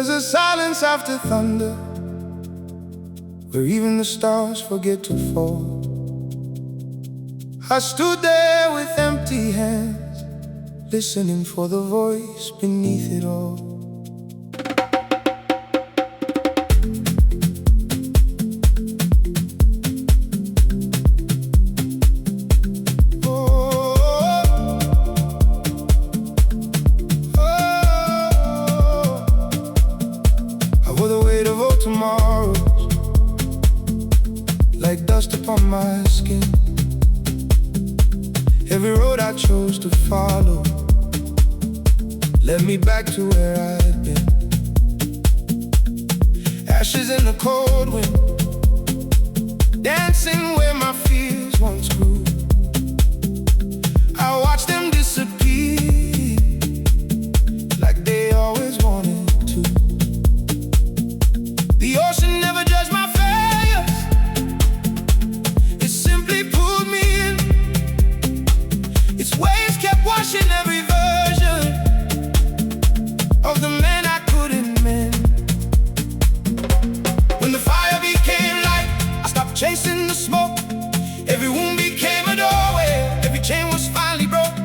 There's a silence after thunder, where even the stars forget to fall. I stood there with empty hands, listening for the voice beneath it all. Tomorrows, like dust upon my skin. Every road I chose to follow led me back to where I'd been. Ashes in the cold wind, dancing where my fears once grew. I watched them disappear, like they always wanted to. The ocean never judged my failures, it simply pulled me in. Its waves kept washing every version of the man I couldn't mend. When the fire became light, I stopped chasing the smoke. Every wound became a doorway, every chain was finally broke.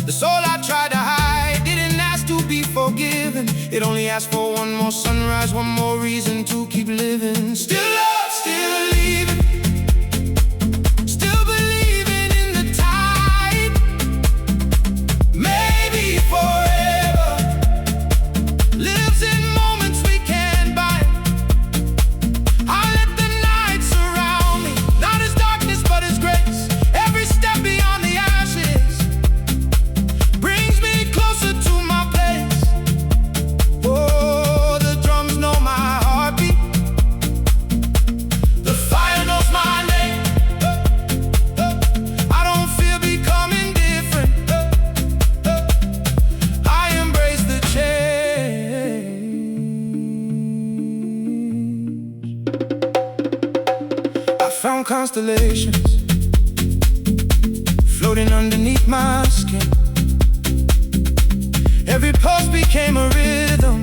The soul I tried to hide didn't ask to be forgiven. It only asked for one more sunrise, one more reason to keep living. Still love, still leaving, still believing in the tide. Maybe forever lives in moments we can't buy. I let the night surround me, not as darkness but as grace. Every step beyond the ashes brings me closer to my place. Oh, the drums know my heartbeat, the fire knows my name. I don't fear becoming different, I embrace the change. I found constellations floating underneath my skin. Every pulse became a rhythm,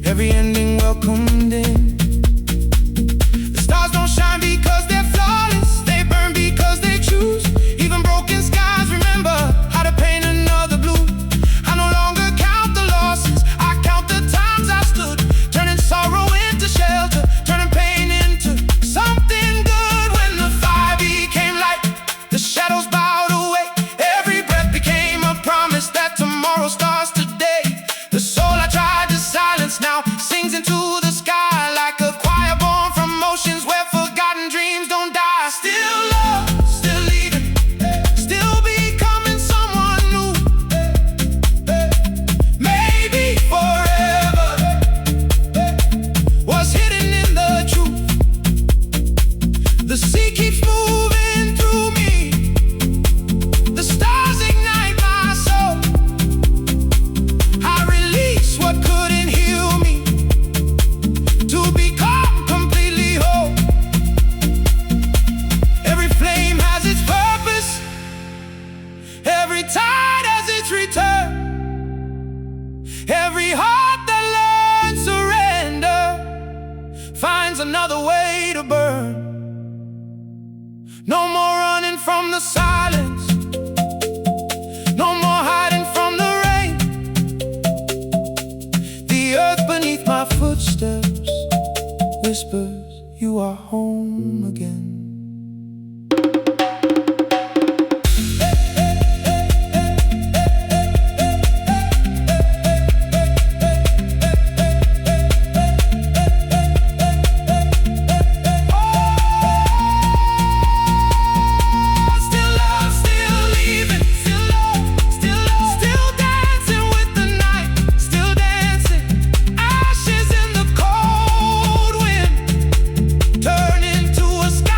every ending welcomed in. The stars don't shine because they're flawless, they burn because they choose. Even broken skies remember how to paint another blue. I no longer count the losses, I count the times I stood, turning sorrow into shelter, turning pain into something good. When the fire became light, the shadows bowed away. Every breath became a promise that tomorrow starts today. The soul I tried to silence now sings into the sky like a choir born from oceans where forgotten dreams don't die. Still love, still leaving, still becoming someone new. Maybe forever was hidden in the truth. The sea keeps moving through me, the stars ignite my soul. I release what couldn't heal me to become completely whole. Every flame has its purpose, every tide has its return. Every heart that learns surrender finds another way to burn. No more running from the silence, no more hiding from the rain. The earth beneath my footsteps whispers, you are home again. Still love, still leaving, still love, still dancing with the night, still dancing. Ashes in the cold wind turn into a sky.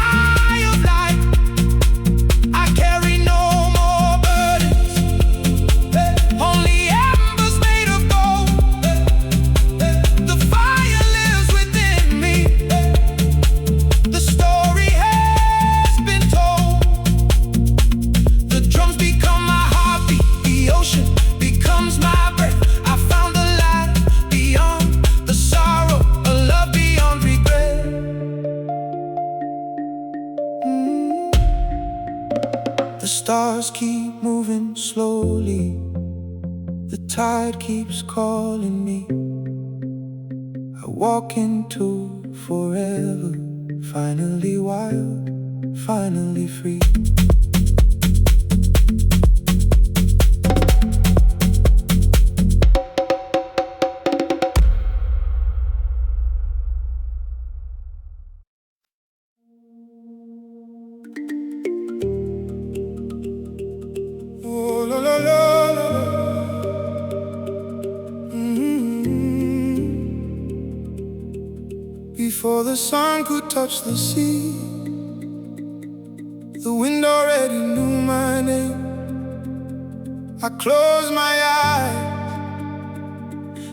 inside keeps calling me. I walk into forever, finally wild, finally free. Oh, la, la, la, la. Before the sun could touch the sea, the wind already knew my name. I closed my eyes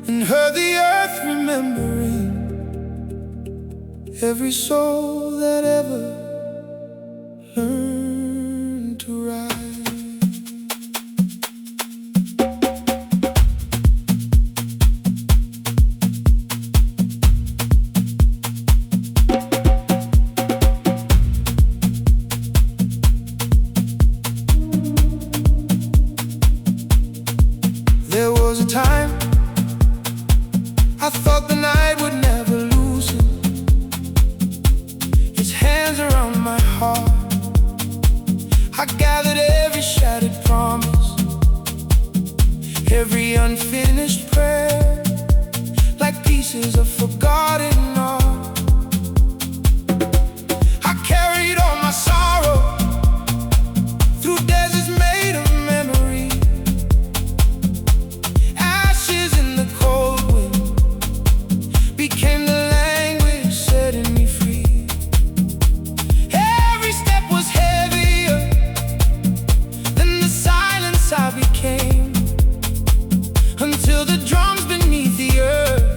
and heard the earth remembering every soul that ever learned to rise. There was a time I thought the night would never loosen its hands around my heart. I gathered every shattered promise, every unfinished prayer, like pieces of forgotten art. I carried all my sorrow through deserts made of memory. Ashes in the cold wind became the language setting me free. Every step was heavier than the silence I became, until the drums beneath the earth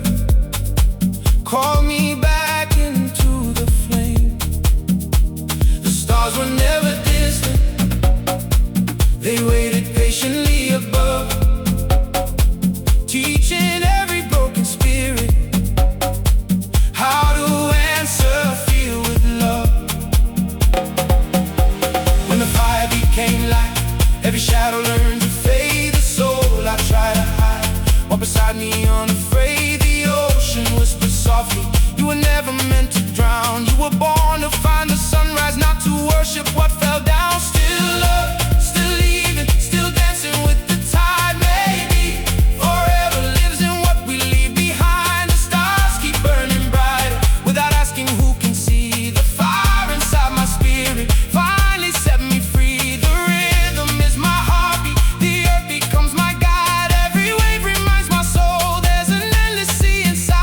called me back into the flame. The stars were never distant, they waited patiently above, teaching every broken spirit how to answer, feel with love. When the fire became light, every shadow learned to fade. The soul I tried to hide walked beside me unafraid. The ocean whispered softly, you were never meant to drown. You were born to find the sunrise, not to worship what fell down. Still love, still leaving, still dancing with the tide. Maybe forever lives in what we leave behind. The stars keep burning brighter without asking who can see. The fire inside my spirit finally set me free. The rhythm is my heartbeat, the earth becomes my guide. Every wave reminds my soul there's an endless sea inside.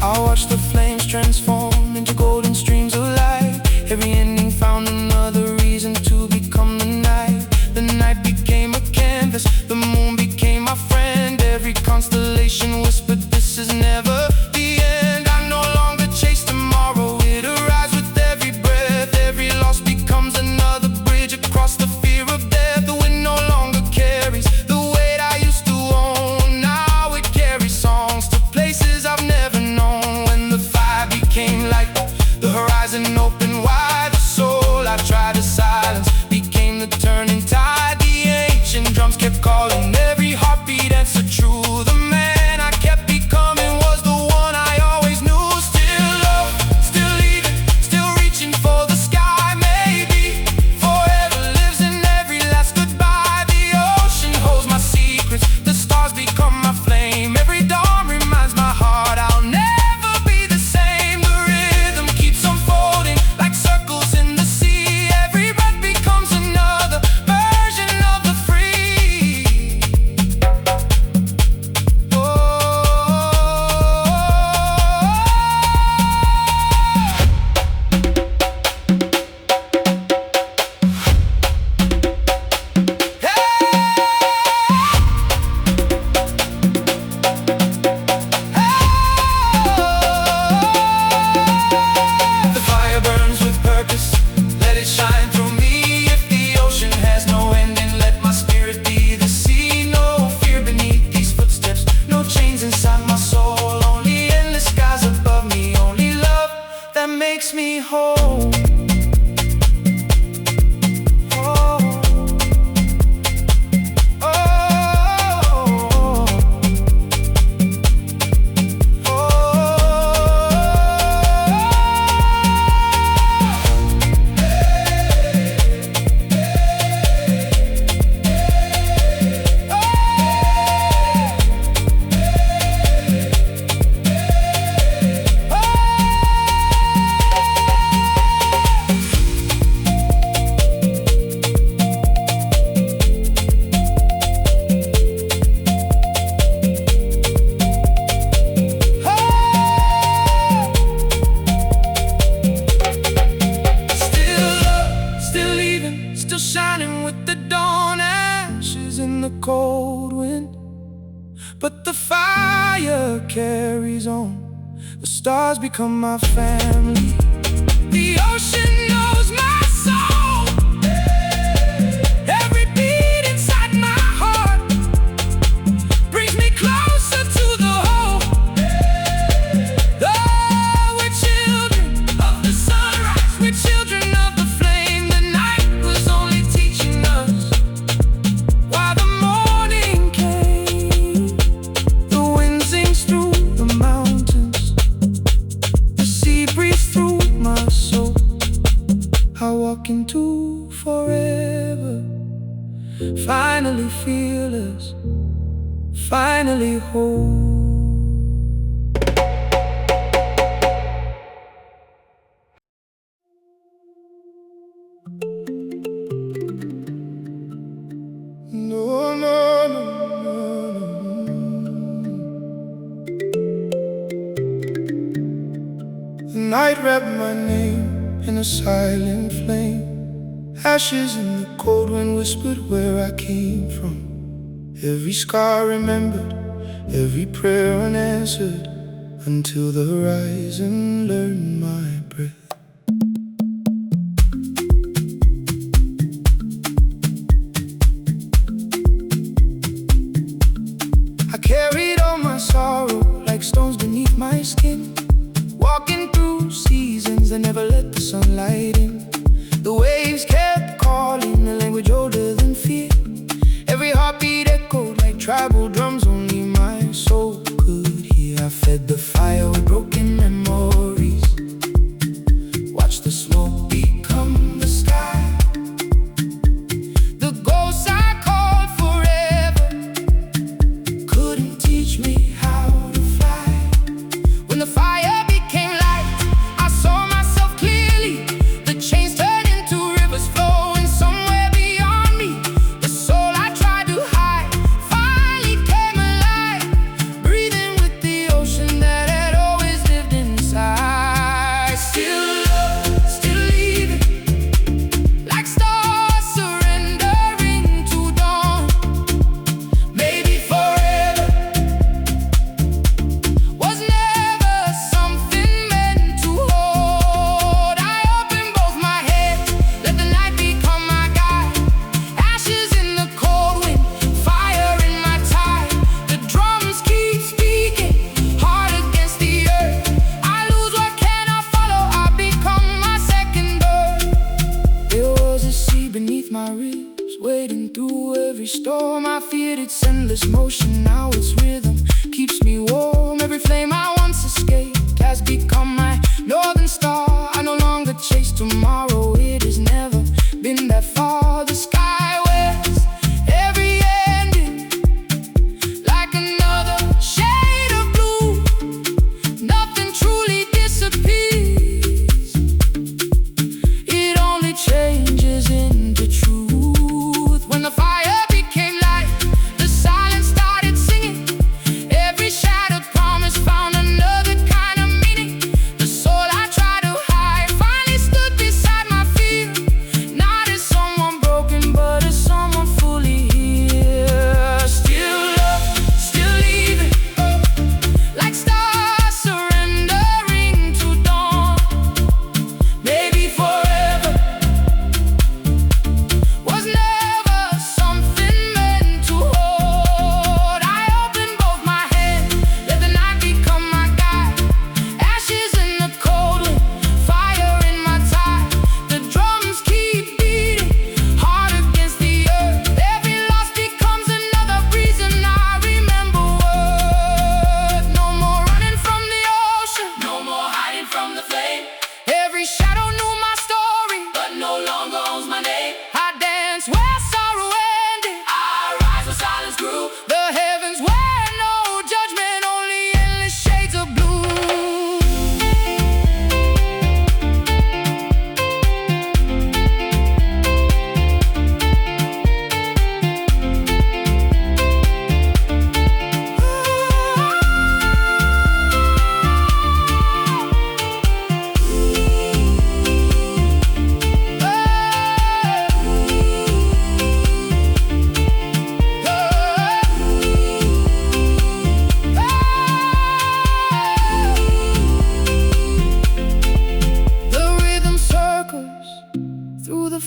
I watched the flames transform into golden streams of light. Every ending found another reason to become the night. The night became a canvas, the moon became my friend. Every constellation whispered, this is never the end. I no longer chase tomorrow, it arrives with every breath. Every loss becomes another bridge across the fear of death. The wind no longer carries the weight I used to own. Now it carries songs to places I've never known. When the fire became light, the horizon opened wide. The soul I tried to silence became the turning tide. The ancient drums kept calling, every heartbeat answered true. The man I kept becoming was the one I always knew. Still love, still leaving, still reaching for the sky. Maybe forever lives in every last goodbye. The ocean holds my secrets, the stars become my flame. Every dawn reminds my heart I'll never be the same. The rhythm keeps unfolding like circles in the sea. Every breath cold wind, but the fire carries on. The stars become my family. The ocean knows my soul. Every beat inside my heart brings me closer to the whole. Oh, we're children of the sunrise. We're children of the flame. The night was only teaching us while the morning came. The wind sings through the mountains, the sea breathes through my soul. I walk into forever, finally fearless, finally whole. No, no, no, no, no. The night wrapped my name in a silent flame. Ashes in the cold wind whispered where I came from. Every scar remembered, every prayer unanswered, until the horizon learned my breath. I carried all my sorrow like stones beneath my skin, walking through seasons that never let the sunlight in. The waves kept calling a language older than fear. Every heartbeat echoed like tribal drums only my soul could hear. I fed the fire with broken memories, watched the smoke become the sky. The ghosts I called forever couldn't teach me how to fly. When the fire became light, I saw myself clearly. The chains turned into rivers flowing somewhere beyond me. The soul I tried to hide finally came alive, breathing with the ocean that had always lived inside. Still love, still leaving, like stars surrendering to dawn. Maybe forever was never something meant to hold. I opened both my hands, let the night become my guide. Ashes in the cold wind, fire in my tide. The drums keep speaking, heart against the earth. I lose what cannot follow, I become my second birth. There was a sea beneath my ribs, wading through every storm. I feared its endless motion, now its rhythm keeps me warm. Every flame I once escaped has become my northern star. I no longer chase tomorrow, it has never been that far. The sky wears every ending like another shade of blue. Nothing truly disappears, it only changes into truth. When the fire became light, the silence started singing. Every shattered promise found another kind of meaning.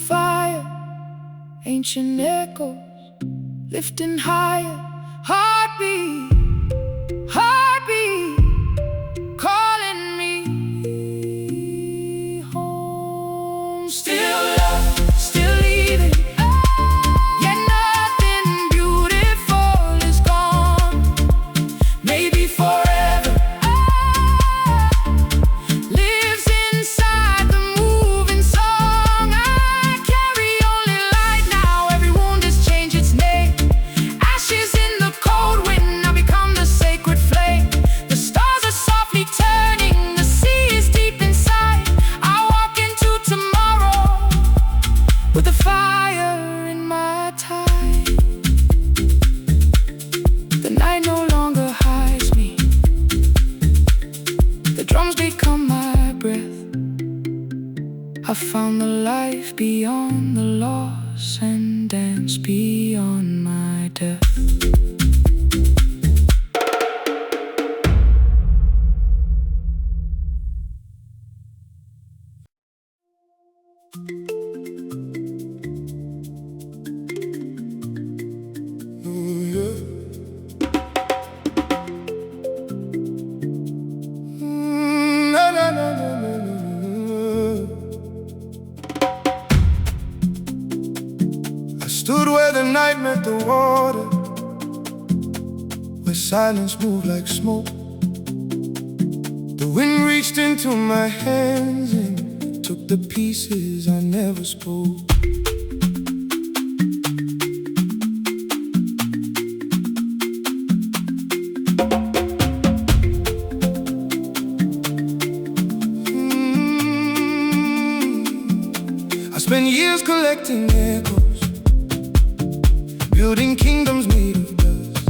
fire, ancient echoes lifting higher. Heartbeat, heartbeat, calling me home. Still love, still leaving, yet nothing beautiful is gone. Maybe forever lives inside the moving song. I carry only light now. Every wound has changed its name. Ashes in the cold wind, I become the sacred flame. The stars are softly turning, the sea is deep inside. I walk into tomorrow with a fire in my tide. The night no longer hides me. The drums become my breath. I found the life beyond the loss and dance beyond my death. Na, na, na, na, na, na, na. I stood where the night met the water, where silence moved like smoke. The wind reached into my hands and took the pieces I never spoke. I spent years collecting echoes, building kingdoms made of dust.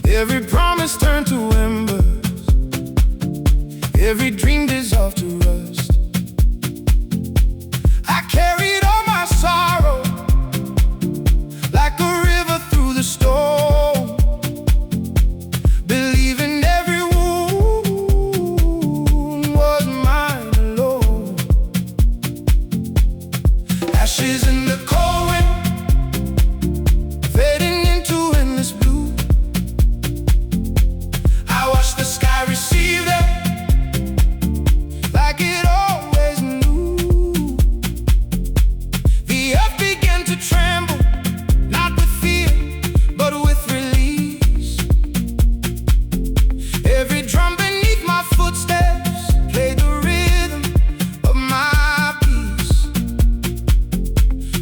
Every promise turned to embers, every dream dissolved to rust. I carried all my sorrow like a river through the storm, believing every wound was mine alone. Ashes in the cold wind, fading into endless blue. I watched the sky receive them like it always knew. The earth began to tremble, not with fear, but with release. Every drum beneath my footsteps played the rhythm of my peace.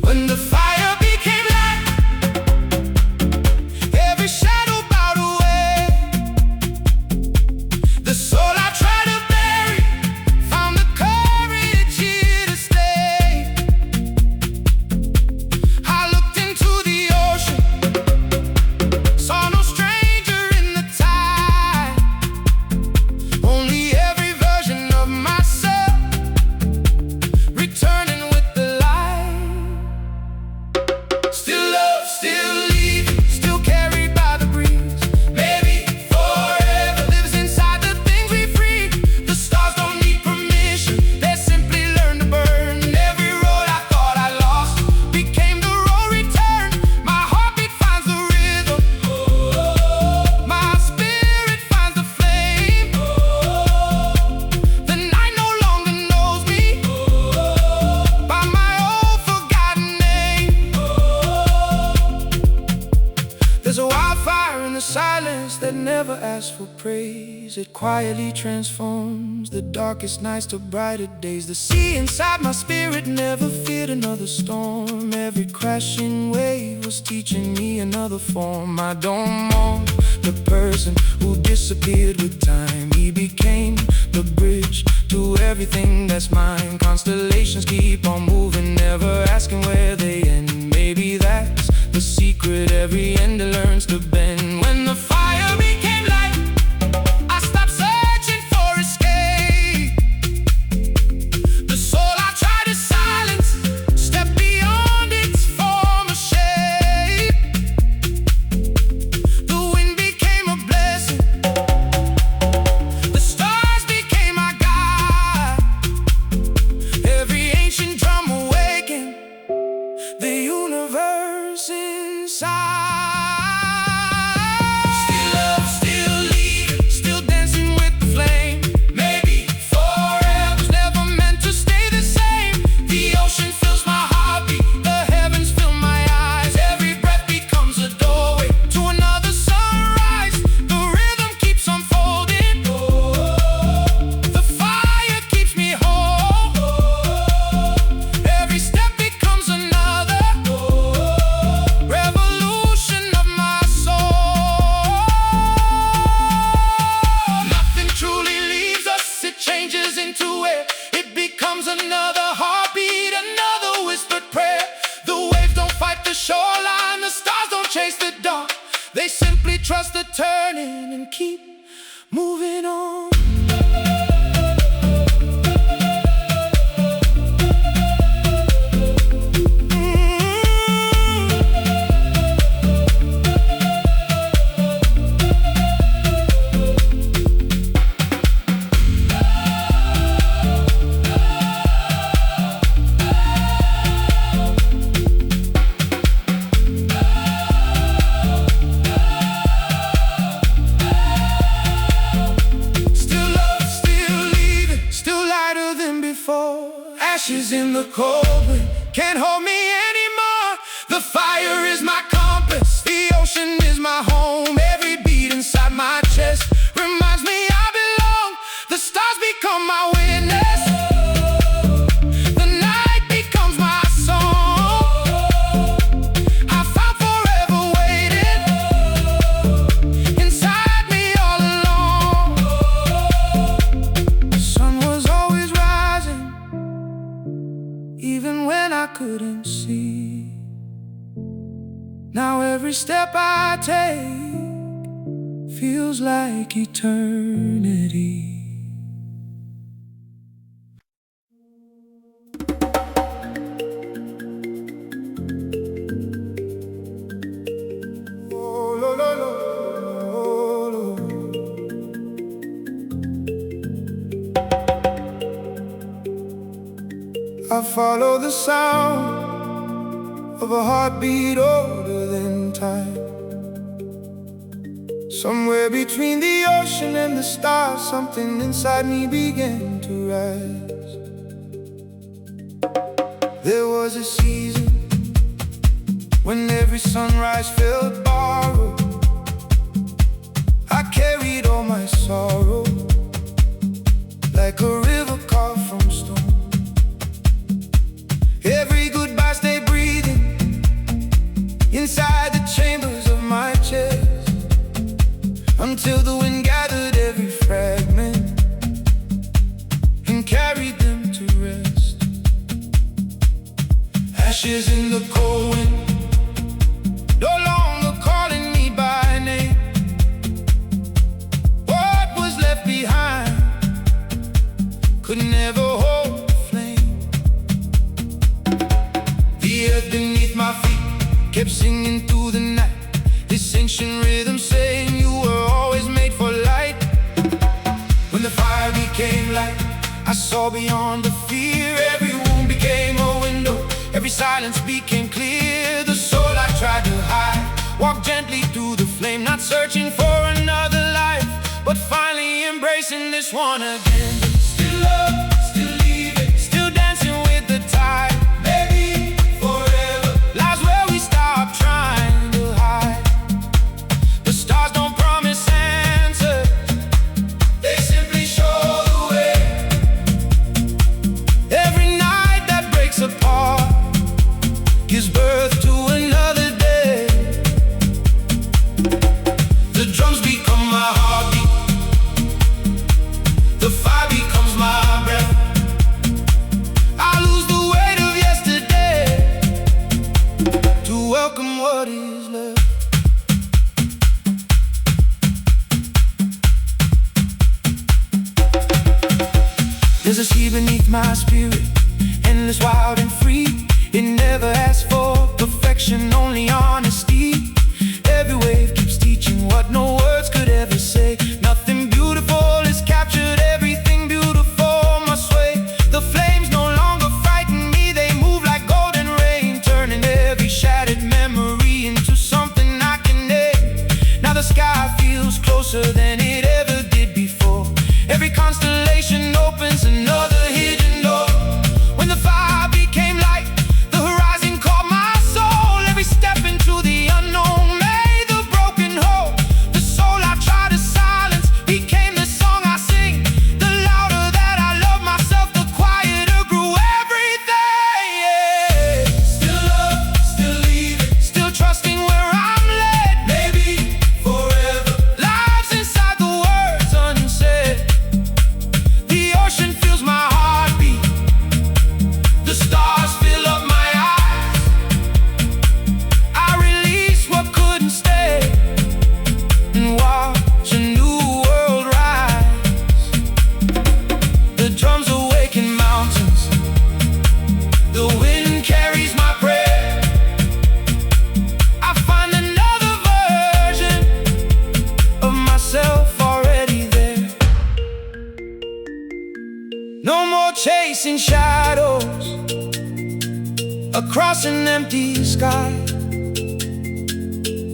When the fire became light, every shadow bowed away. The soul I tried to bury found the courage here to stay. I looked into the ocean, saw no stranger in the tide, only every version of myself returning with the light. Still love, still leaving, still carried by the breeze. Maybe forever lives inside the things we free. The stars don't need permission, they simply learn to burn. Every road I thought I lost became the road returned. My heartbeat finds the rhythm, my spirit finds the flame. The night no longer knows me by my old forgotten name. There's a wildfire in the silence that never asks for praise. It quietly transforms the darkest nights to brighter days. The sea inside my spirit never feared another storm. Every crashing wave was teaching me another form. I don't mourn the person who disappeared with time. He became the bridge to everything that's mine. Constellations keep on moving, never asking where they end. Maybe that's the secret, every ender learns to bend. When the fire became light, I stopped searching for escape. The soul I tried to silence stepped beyond its former shape. The wind became a blessing, the stars became my guide. Every ancient drum chase the dark. They simply trust the turning and keep moving on. Ashes in the cold wind can't hold me anymore. The fire is my compass, the ocean is my home. Every beat inside my chest reminds me I belong. The stars become my witness, the night becomes my song. I found forever waiting inside me all along. The sun was always rising even when I couldn't see. Now every step I take feels like eternity. Oh, lo, lo, lo, lo. I follow the sound of a heartbeat older than time. Somewhere between the ocean and the stars, something inside me began to rise. There was a season when every sunrise felt borrowed. I carried all my sorrow like a river carved from stone. Every goodbye stayed breathing inside the chambers of my chest, until the wind gathered every fragment and carried them to rest. Ashes in the cold wind, no longer calling me by name. What was left behind could never hold the flame. The earth beneath my feet kept singing through the night, this ancient rhythm saying you were always made for light. When the fire became light, I saw beyond the fear. Every wound became a window, every silence became clear. The soul I tried to hide walked gently through the flame, not searching for another life, but finally embracing this one again. Still love, still leaving, still dancing with the tide. Maybe forever lies where we stop trying to hide. The stars don't promise answers, they simply show the way. Every night that breaks apart gives birth to another day. The drums become my heartbeat, the fire becomes my breath. I lose the weight of yesterday to welcome what is left. There's a sea beneath my spirit, endless, wild and free. It never asks for perfection, only honesty. Every wave keeps teaching what no words could ever say. Nothing beautiful is captured, everything beautiful must sway. The flames no longer frighten me, they move like golden rain, turning every shattered memory into something I can name. Now the sky feels closer than it ever did before. Every constellation opens another hidden door. When the fire became across an empty sky.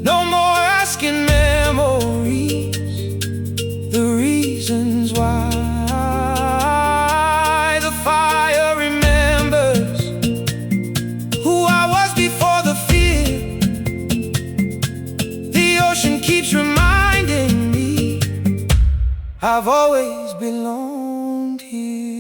No more asking memories the reasons why. The fire remembers who I was before the fear. The ocean keeps reminding me I've always belonged here.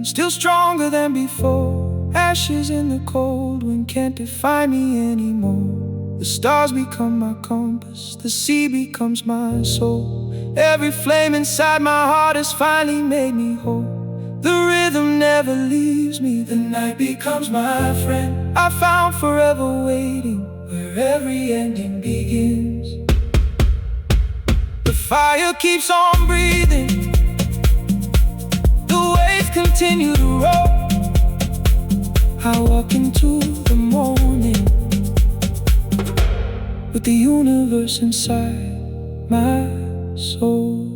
Still stronger than before. Ashes in the cold wind can't define me anymore. The stars become my compass, the sea becomes my soul. Every flame inside my heart has finally made me whole. The rhythm never leaves me, the night becomes my friend. I found forever waiting where every ending begins. The fire keeps on breathing, continue to roll. I walk into the morning with the universe inside my soul.